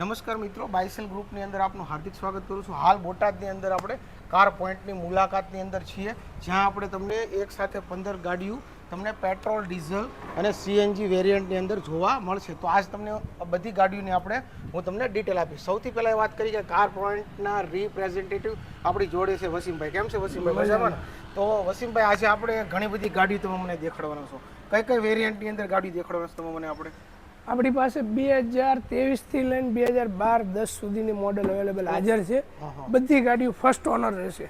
નમસ્કાર મિત્રો, બાયસેલ ગ્રુપની અંદર આપનું હાર્દિક સ્વાગત કરું છું. હાલ બોટાદની અંદર આપણે કાર પોઈન્ટની મુલાકાતની અંદર છીએ, જ્યાં આપણે તમને એક સાથે 15 ગાડીઓ તમને પેટ્રોલ, ડીઝલ અને સીએનજી વેરિયન્ટની અંદર જોવા મળશે. તો આજ તમને બધી ગાડીઓની હું તમને ડિટેલ આપીશ. સૌથી પહેલાં વાત કરી કે કાર પોઈન્ટના રિપ્રેઝેન્ટેટિવ આપણી જોડે છે વસીમભાઈ. કેમ છે વસીમભાઈ? મજામાં? તો વસીમભાઈ, આજે આપણે ઘણી બધી ગાડીઓ તમે મને દેખાડવાના છો. કઈ કઈ વેરિયન્ટની અંદર ગાડી દેખાડવાના છો તમે મને? આપણી પાસે 2023 થી લઈને 2012-10 સુધીની મોડેલ અવેલેબલ હાજર છે. બધી ગાડીઓ ફર્સ્ટ ઓનર રહેશે.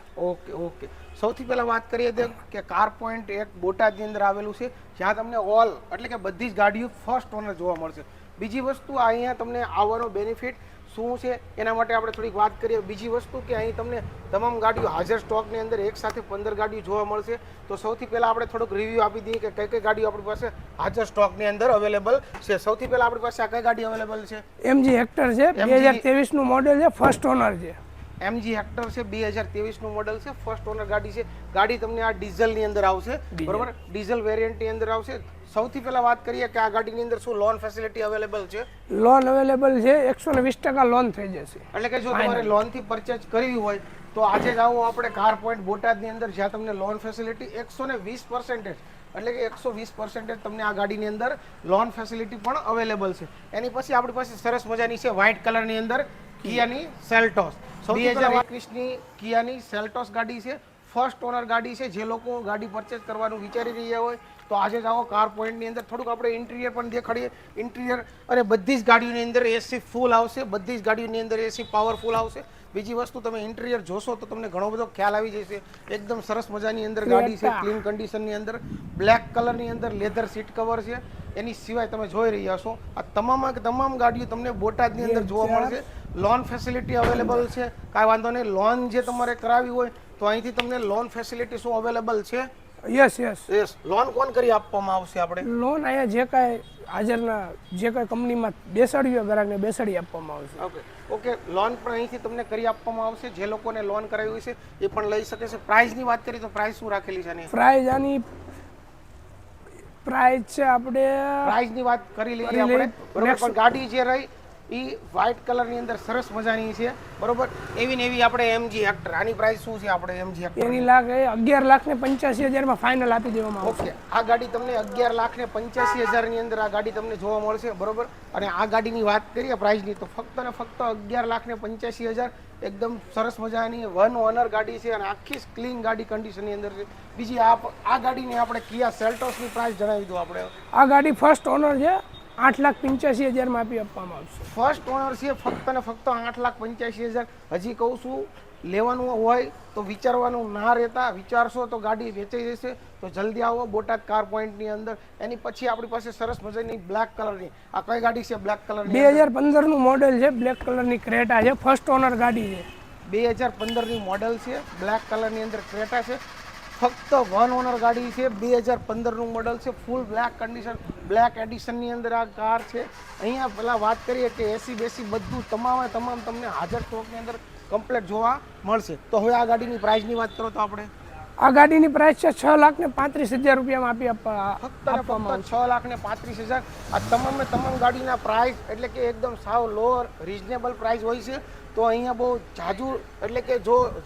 ઓકે. સૌથી પહેલા વાત કરીએ તો કે કાર પોઈન્ટ એક બોટાદની અંદર આવેલું છે, જ્યાં તમને ઓલ એટલે કે બધી જ ગાડીઓ ફર્સ્ટ ઓનર જોવા મળશે. બીજી વસ્તુ, અહીંયા તમને આવવાનો બેનિફિટ શું છે એના માટે આપણે થોડીક વાત કરીએ. બીજી વસ્તુ કે અહીં તમને તમામ ગાડીઓ હાજર સ્ટોકની અંદર એક સાથે 15 ગાડીઓ જોવા મળશે. તો સૌથી પહેલાં આપણે થોડુંક રિવ્યૂ આપી દઈએ કે કઈ કઈ ગાડીઓ આપણી પાસે હાજર સ્ટોકની અંદર અવેલેબલ છે. સૌથી પહેલાં આપણી પાસે આ કઈ ગાડી અવેલેબલ છે? MG હેક્ટર છે, 2023 નું મોડેલ છે, ફર્સ્ટ ઓનર છે. MG હેક્ટર છે, 2023 નું મોડેલ છે, ફર્સ્ટ ઓનર ગાડી છે. ગાડી તમને આ ડીઝલની અંદર આવશે, બરોબર? ડીઝલ વેરિયન્ટની અંદર આવશે. સૌથી પહેલા વાત કરીએ કે આ ગાડીની અંદર શું લોન ફેસિલિટી અવેલેબલ છે? લોન અવેલેબલ છે, 120% લોન થઈ જશે. એટલે કે જો તમારે લોનથી પરચેઝ કરવી હોય તો આજે જ આવો આપણે કાર પોઈન્ટ બોટાદની અંદર, જ્યાં તમને લોન ફેસિલિટી 120% એટલે કે 120% તમને આ ગાડીની અંદર લોન ફેસિલિટી પણ અવેલેબલ છે. એની પછી આપણી પાસે સરસ મજાની છે વ્હાઇટ કલરની અંદર કિયાની સેલ્ટોસ. 2021ની કિયાની સેલ્ટોસ ગાડી છે, ફર્સ્ટ ઓનર ગાડી છે. જે લોકો ગાડી પરચેઝ કરવાનું વિચારી રહ્યા હોય તો આજે જ આવો કાર પોઈન્ટની અંદર. થોડુંક આપણે ઇન્ટિરિયર પણ દેખાડીએ. ઇન્ટિરિયર અને બધી જ ગાડીઓની અંદર એસી ફૂલ આવશે, બધી જ ગાડીઓની અંદર એસી પાવરફુલ આવશે. બીજી વસ્તુ, તમે ઇન્ટિરિયર જોશો તો તમને ઘણો બધો ખ્યાલ આવી જશે. એકદમ સરસ મજાની અંદર ગાડી છે, ક્લીન કન્ડિશનની અંદર, બ્લેક કલરની અંદર લેધર સીટ કવર છે. એની સિવાય તમે જોઈ રહ્યા છો આ તમામ ગાડીઓ તમને બોટાદની અંદર જોવા મળશે. લોન ફેસિલિટી અવેલેબલ છે, કાંઈ વાંધો નહીં. લોન જે તમારે કરાવી હોય તો અહીંથી તમને લોન ફેસિલિટી શું અવેલેબલ છે? યસ. લોન કોણ કરી આપવામાં આવશે? આપણે લોન અહીંયા જે કાંઈ હાજરના જે કાંઈ કંપનીમાં બેસાડ્યું ગ્રાહકને બેસાડી આપવામાં આવશે. ઓકે. લોન પણ અહીંથી તમને કરી આપવામાં આવશે. જે લોકોને લોન કરાવી છે એ પણ લઈ શકે છે. પ્રાઇસની વાત કરીએ તો પ્રાઇસ શું રાખેલી છે? આની પ્રાઇસ છે, આપણે પ્રાઇસની વાત કરી લઈએ આપણે, બરોબર? પણ ગાડી જે રહી એ વ્હાઇટ કલરની અંદર સરસ મજાની છે, બરોબર? એવી ને એવી આપણે MG હેક્ટર. આની પ્રાઇસ શું છે આપણે MG હેક્ટર? એની 11,85,000 ફાઇનલ આપી દેવામાં આવશે. ઓકે. આ ગાડી તમને 11,85,000 ની અંદર આ ગાડી તમને જોવા મળશે, બરોબર? અને આ ગાડીની વાત કરીએ પ્રાઇસની તો ફક્ત ને ફક્ત 11,85,000. એકદમ સરસ મજાની વન ઓનર ગાડી છે અને આખી ક્લીન ગાડી કન્ડિશનની અંદર છે. બીજી આ ગાડીની આપણે કિયા સેલ્ટોસની પ્રાઇસ જણાવી દો આપણે. આ ગાડી ફર્સ્ટ ઓનર છે, 8,85,000 આપી આપવામાં આવશે. ફર્સ્ટ ઓનર છે, ફક્ત ને ફક્ત 8,85,000. હજી કહું છું, લેવાનું હોય તો વિચારવાનું ના રહેતા. વિચારશો તો ગાડી વેચાઈ જશે. તો જલ્દી આવો બોટાદ કાર પોઈન્ટની અંદર. એની પછી આપણી પાસે સરસ મજાની બ્લેક કલરની આ કઈ ગાડી છે? બ્લેક કલરની 2015 નું મોડેલ છે, બ્લેક કલરની ક્રેટા છે, ફર્સ્ટ ઓનર ગાડી છે. 2015ની મોડેલ છે, બ્લેક કલરની અંદર ક્રેટા છે, ફક્ત વન ઓનર ગાડી છે. 2015નું મોડલ છે, ફૂલ બ્લેક કન્ડિશન, બ્લેક એડિશનની અંદર આ કાર છે. અહીંયા પહેલાં વાત કરીએ કે એસી બેસી બધું તમામ તમને હાજર સ્ટોકની અંદર કમ્પ્લીટ જોવા મળશે. તો હવે આ ગાડીની પ્રાઇસની વાત કરો તો આપણે આ ગાડીની પ્રાઇસ છે 6,35,000 રૂપિયામાં આપી ફક્ત 6,35,000. આ તમામ ગાડીના પ્રાઇસ એટલે કે એકદમ સાવ લો રિઝનેબલ પ્રાઇસ હોય છે. તો અહીંયા બહુ ઝાઝુ એટલે કે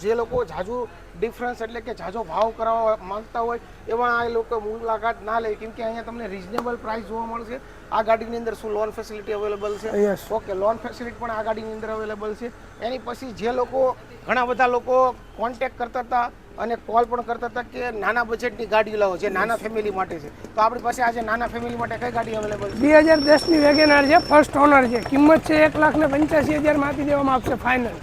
જે લોકો ઝાઝુ ડિફરન્સ એટલે કે ઝાઝો ભાવ કરાવવા માંગતા હોય એવા આ લોકો મુલાકાત ના લે, કેમ કે અહીંયા તમને રિઝનેબલ પ્રાઇસ જોવા મળશે. આ ગાડીની અંદર શું લોન ફેસિલિટી અવેલેબલ છે? ઓકે. લોન ફેસિલિટી પણ આ ગાડીની અંદર અવેલેબલ છે. એની પછી જે લોકો ઘણા બધા લોકો કોન્ટેક્ટ કરતા હતા અને કોલ પણ કરતા હતા કે નાના બજેટની ગાડી લાવો, જે નાના ફેમિલી માટે છે. તો આપણી પાસે આજે નાના ફેમિલી માટે કઈ ગાડી અવેલેબલ છે? 2010ની વેગેનાર છે, ફર્સ્ટ ઓનર છે. કિંમત છે 1,85,000 આપી દેવામાં આવશે ફાઇનલ.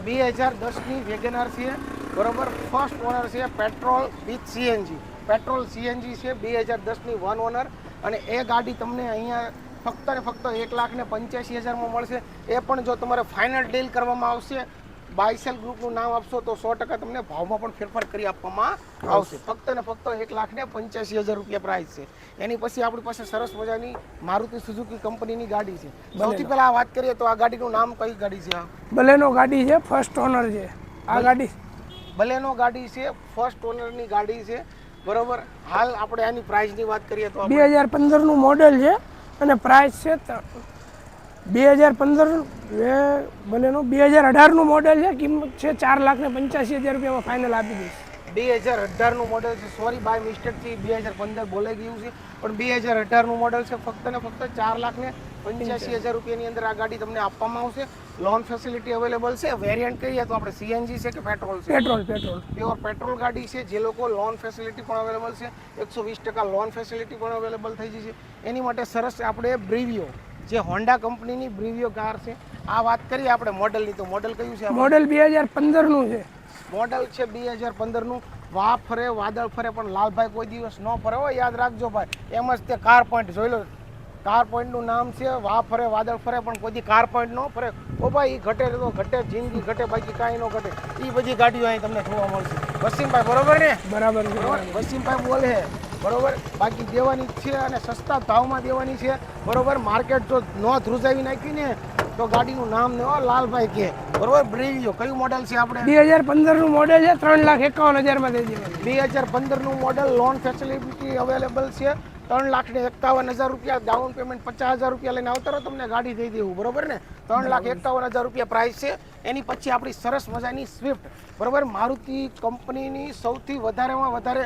2010ની વેગેનાર છે, બરોબર? ફર્સ્ટ ઓનર છે, petrol with CNG. Petrol CNG છે, 2010ની વન ઓનર. અને એ ગાડી તમને અહીંયા ફક્ત ને ફક્ત 1,85,000 મળશે. એ પણ જો તમારે ફાઇનલ ડીલ કરવામાં આવશે, બાયસેલ ગ્રુપનું નામ આપશો તો 100% તમને ભાવમાં પણ ફેરફાર કરી આપવામાં આવશે. ફક્ત ને ફક્ત 1,85,000 રૂપિયા પ્રાઇસ છે. એની પછી આપણી પાસે સરસ મજાની મારુતિ સુઝુકી કંપનીની ગાડી છે. સૌથી પહેલા વાત કરીએ તો આ ગાડીનું નામ કઈ ગાડી છે? બલેનો ગાડી છે, ફર્સ્ટ ઓનર છે. આ ગાડી બલેનો ગાડી છે, ફર્સ્ટ ઓનરની ગાડી છે, બરોબર? હાલ આપણે આની પ્રાઇસની વાત કરીએ તો 2015નું મોડેલ છે અને પ્રાઇસ છે 2015 બલેનો 2018નું મોડેલ છે, કિંમત છે 4,85,000 રૂપિયામાં ફાઇનલ આપી દઈશ. 2018નું મોડેલ છે. સોરી બાય મિસ્ટેકથી 2015 બોલાઈ ગયું છે, પણ 2018નું મોડેલ છે. ફક્ત ને ફક્ત 4,85,000 રૂપિયાની અંદર આ ગાડી તમને આપવામાં આવશે. લોન ફેસિલિટી અવેલેબલ છે. વેરિયન્ટ કહીએ તો આપણે સીએનજી છે કે પેટ્રોલ છે? પેટ્રોલ પ્યોર પેટ્રોલ ગાડી છે. જે લોકો લોન ફેસિલિટી પણ અવેલેબલ છે, 120% લોન ફેસિલિટી પણ અવેલેબલ થઈ જશે. એની માટે સરસ આપણે બ્રીવિયો, જે હોન્ડા કંપનીની બ્રીવિયો કાર છે, આ વાત કરીએ આપણે મોડલની, તો મોડલ કયું છે? મોડેલ 2015નું છે. મોડલ છે 2015નું. વાહ ફરે વાદળ ફરે પણ લાલભાઈ કોઈ દિવસ ન ફરે હો, યાદ રાખજો ભાઈ. એમ જ તે કાર પોઈન્ટ જોઈ લો, કાર પોઈન્ટનું નામ છે. વાહ ફરે વાદળ ફરે પણ કોઈ દી કાર પોઈન્ટ ન ફરે. ઓ ભાઈ, ઘટે તો ઘટે, જિંદગી ઘટે, બાકી કાંઈ ન ઘટે. એ બધી ગાડીઓ અહીં તમને જોવા મળશે. વસીમભાઈ બરોબર ને? બરાબર વસીમભાઈ બોલે છે બરોબર. બાકી દેવાની જ છે અને સસ્તા ભાવમાં દેવાની છે બરોબર. માર્કેટ જો ન ધ્રુજાવી નાખી ને તો ગાડીનું નામ ને લાલભાઈ કે બરોબર. બ્રેવિયો કયું મોડેલ છે આપણે? 2015નું મોડેલ છે, 3,51,000માં દઈ દેવાનું. 2015નું મોડેલ, લોન ફેસિલિટી અવેલેબલ છે. 3,51,000 રૂપિયા, ડાઉન પેમેન્ટ 50,000 રૂપિયા લઈને આવતારો, તમને ગાડી દઈ દેવું બરોબર ને. 3,51,000 રૂપિયા પ્રાઇસ છે. એની પછી આપણી સરસ મજાની સ્વિફ્ટ બરોબર. મારુતિ કંપનીની સૌથી વધારેમાં વધારે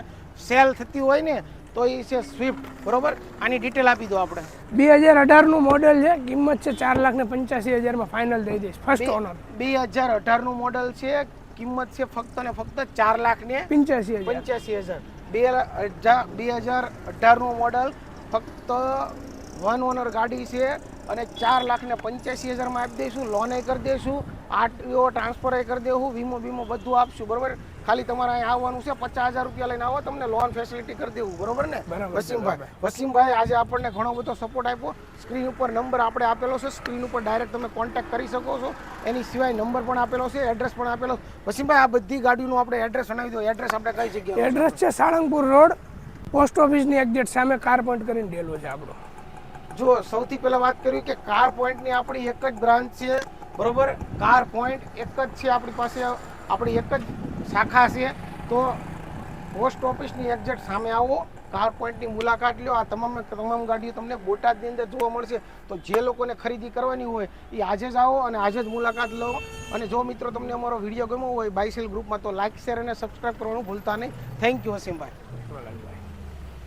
સેલ થતી હોય ને તો એ છે સ્વિફ્ટ બરોબર. આની ડિટેલ આપી દો આપણે. 2018નું મોડેલ છે, કિંમત છે 4,85,000માં ફાઇનલ દઈ દઈશ. First honour. 2018નું મોડેલ છે, કિંમત છે ફક્ત ને ફક્ત 4,85,000. 2018નું મોડલ, ફક્ત વન ઓનર ગાડી છે અને 4,85,000માં આપી દઈશું. લોન કરી દઈશું, આરટીઓ ટ્રાન્સફર કરી દેવું, વીમો બીમો બધું આપશું બરોબર. ખાલી તમારે અહીં આવવાનું છે, 50,000 રૂપિયા લઈને આવો, તમને લોન ફેસિલિટી કરી દેવું બરોબર ને. વસીમભાઈ આજે આપણને ઘણો બધો સપોર્ટ આપ્યો. સ્ક્રીન ઉપર નંબર આપણે આપેલો છે, સ્ક્રીન ઉપર ડાયરેક્ટ તમે કોન્ટેક્ટ કરી શકો છો. એની સિવાય નંબર પણ આપેલો છે, એડ્રેસ પણ આપેલો. વસીમભાઈ આ બધી ગાડીનું આપણે એડ્રેસ જણાવી દો. એડ્રેસ આપણે કઈ જગ્યાએ? એડ્રેસ છે સાળંગપુર રોડ, પોસ્ટ ઓફિસની એક્ઝેક્ટ સામે કાર પોઈન્ટ કરીને ડેલો છે આપણો. જો સૌથી પહેલા વાત કરી કે કાર પોઈન્ટની આપણી એક જ બ્રાન્ચ છે બરોબર. કાર પોઈન્ટ એક જ છે આપણી પાસે, આપણી એક જ શાખા છે. તો પોસ્ટ ઓફિસની એક્ઝેક્ટ સામે આવો, કાર પોઈન્ટની મુલાકાત લો. આ તમામ ગાડીઓ તમને બોટાદની અંદર જોવા મળશે. તો જે લોકોને ખરીદી કરવાની હોય એ આજે જ આવો અને આજે જ મુલાકાત લો. અને જો મિત્રો તમને અમારો વિડીયો ગમ્યો હોય બાયસેલ ગ્રુપમાં, તો લાઇક, શેર અને સબસ્ક્રાઈબ કરવાનું ભૂલતા નહીં. Thank you વસીમભાઈ.